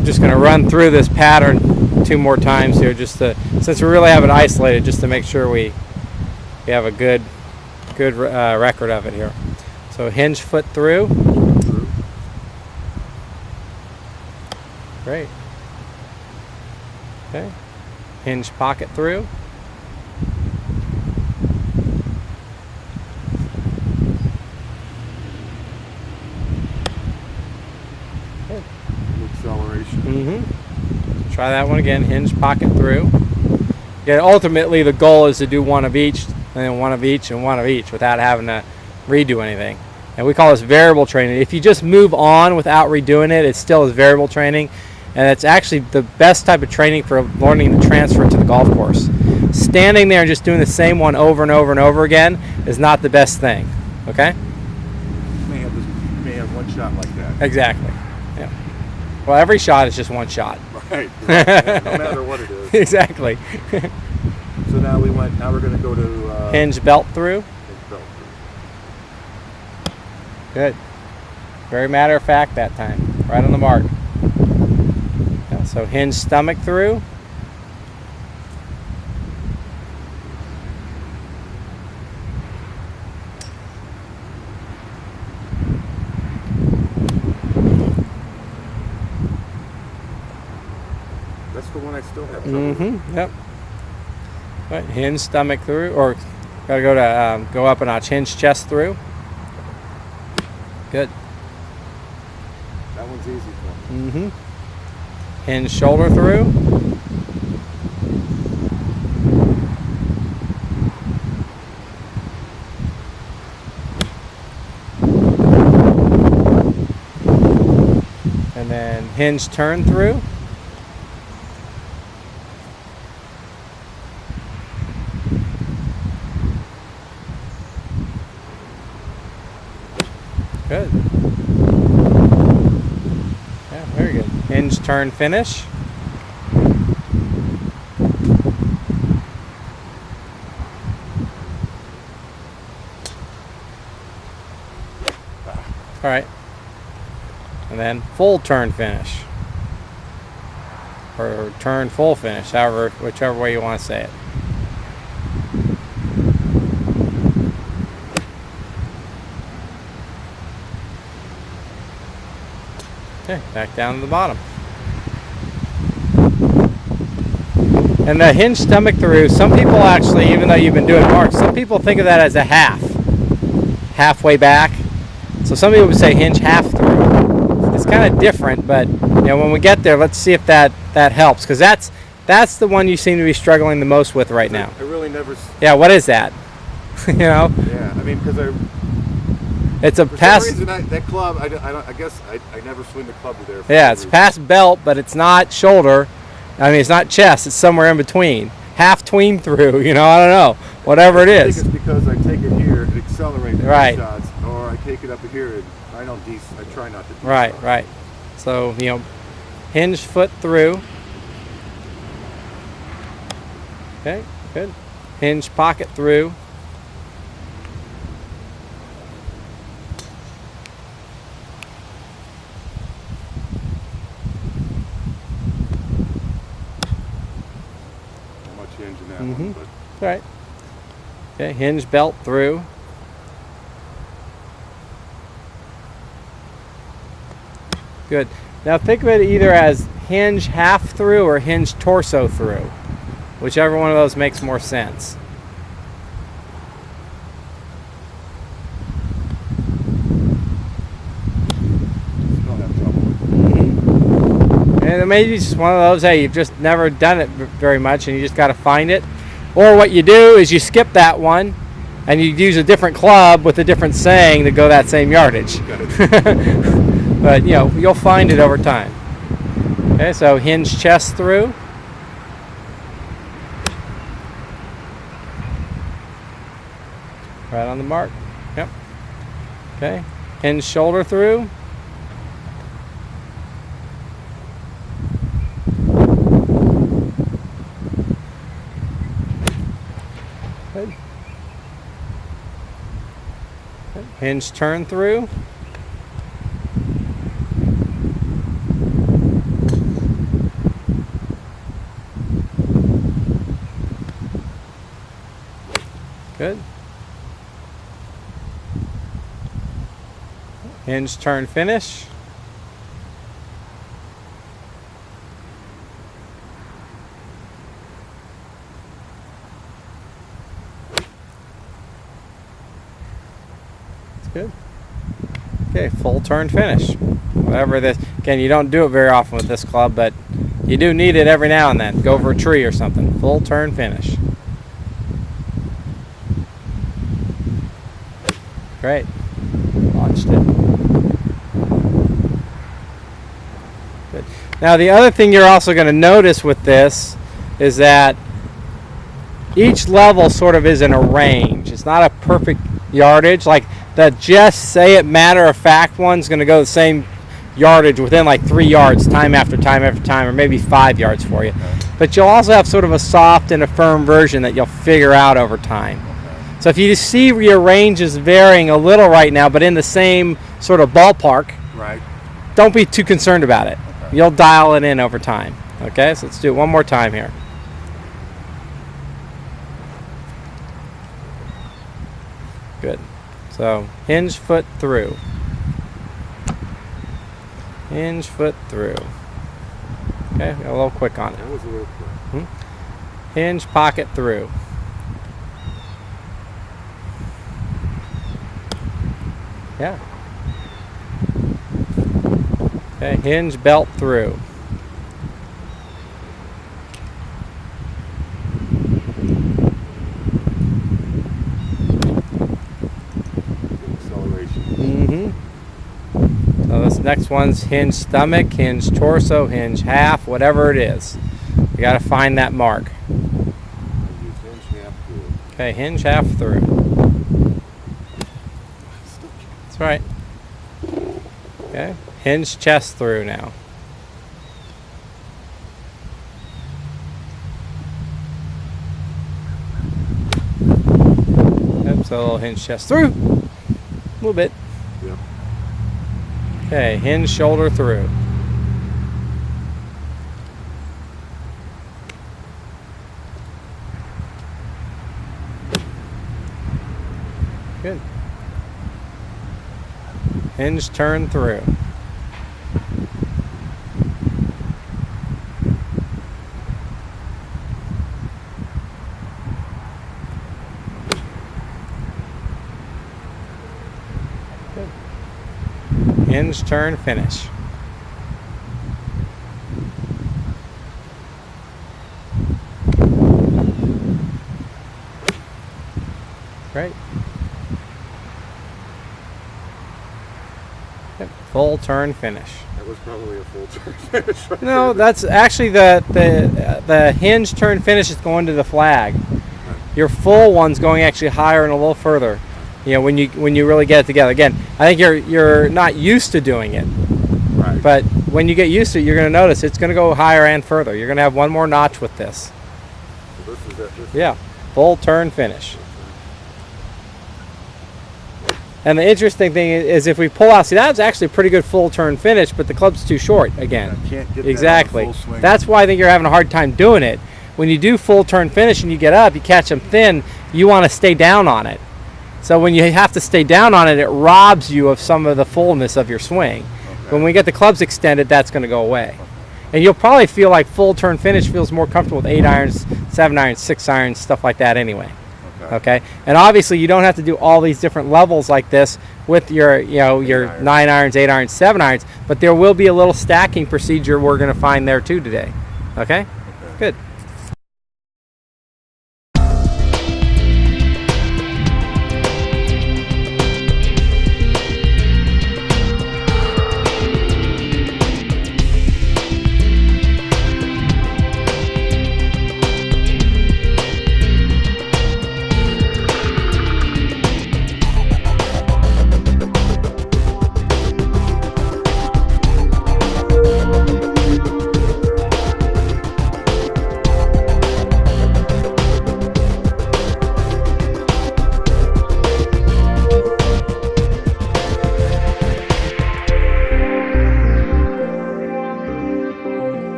I'm just going to run through this pattern 2 more times here, just to, since we really have it isolated, just to make sure we have a good record of it here. So hinge foot through. Great. Okay. Hinge pocket through. Good. Acceleration. Try that one again. Hinge pocket through. Again, ultimately the goal is to do one of each, and then one of each, and one of each without having to redo anything. And we call this variable training. If you just move on without redoing it, it still is variable training. And it's actually the best type of training for learning to transfer to the golf course. Standing there and just doing the same one over and over and over again is not the best thing. Okay? You may have one shot like that. Exactly. Yeah. Well, every shot is just one shot. Right. Yeah, no matter what it is. Exactly. So now we're going to go to hinge belt through. Hinge belt through. Good. Very matter of fact that time. Right on the mark. Yeah, so hinge stomach through. That's the one I still have trouble with. Yep. Right. Hinge stomach through, or gotta go up a notch. Hinge chest through. Good. That one's easy for me. Hinge shoulder through. And then hinge turn through. Good. Yeah, very good. Hinge turn finish. All right. And then full turn finish. Or turn full finish, whichever way you want to say it. Okay, back down to the bottom. And the hinge stomach through, some people actually, even though you've been doing marks, some people think of that as a halfway back. So some people would say hinge half through. It's kind of different, but when we get there, let's see if that helps, because that's the one you seem to be struggling the most with right now. I really never. Yeah, what is that? Yeah, I mean, because it's a pass. For some reason, that club, I guess I never swing the club to there. Yeah, it's past belt, but it's not shoulder. I mean, it's not chest. It's somewhere in between. Half tween through. I don't know. Whatever it is. I think it's because I take it here and accelerate the right. shots, or I take it up here and I try not to. Right. So hinge foot through. Okay, good. Hinge pocket through. Hinge in that one, but right. Okay, hinge belt through. Good. Now think of it either as hinge half through or hinge torso through. Whichever one of those makes more sense. still have trouble with it. And maybe it's just one of those, hey, you've just never done it very much and you just got to find it. Or what you do is you skip that one and you use a different club with a different saying to go that same yardage. But you'll find it over time. Okay, so hinge chest through. Right on the mark. Yep. Okay. Hinge shoulder through. Good. Good. Hinge turn through. Hinge, turn, finish. That's good. Okay, full turn, finish. Whatever this, again, you don't do it very often with this club, but you do need it every now and then. Go over a tree or something. Full turn, finish. Great. Launched it. Good. Now the other thing you're also going to notice with this is that each level sort of is in a range. It's not a perfect yardage. Like the just say it matter of fact one's going to go the same yardage within like 3 yards time after time after time, or maybe 5 yards for you. But you'll also have sort of a soft and a firm version that you'll figure out over time. So if you see your range is varying a little right now, but in the same sort of ballpark, Right. don't be too concerned about it. Okay. You'll dial it in over time. Okay, so let's do it one more time here. Good. So hinge foot through. Hinge foot through. Okay, got a little quick on it. That was a little quick. Hinge pocket through. Yeah. Okay, hinge belt through. Acceleration. So this next one's hinge stomach, hinge torso, hinge half, whatever it is. You got to find that mark. Hinge half through. Okay, hinge half through. That's right. Okay, hinge chest through now. Yep, so a little hinge chest through. A little bit. Yep. Okay, hinge shoulder through. Good. Hinge turn through. Good. Hinge turn finish. Great. Yep. Full turn finish. That was probably a full turn finish. Right No, there. that's actually the hinge turn finish is going to the flag. Your full one's going actually higher and a little further. You know, when you really get it together. Again, I think you're not used to doing it, Right. but when you get used to it, you're going to notice it's going to go higher and further. You're going to have one more notch with this. So this is it. This Yeah, full turn finish. And the interesting thing is if we pull out, see that's actually a pretty good full turn finish, but the club's too short again. I can't get that Exactly. on a full swing. That's why I think you're having a hard time doing it. When you do full turn finish and you get up, you catch them thin, you want to stay down on it. So when you have to stay down on it, it robs you of some of the fullness of your swing. Okay. When we get the clubs extended, that's going to go away. And you'll probably feel like full turn finish feels more comfortable with 8 irons, 7 irons, 6 irons, stuff like that anyway. Okay, and obviously you don't have to do all these different levels like this with your, your 9 irons, 8 irons, 7 irons, but there will be a little stacking procedure we're going to find there too today. Okay, good.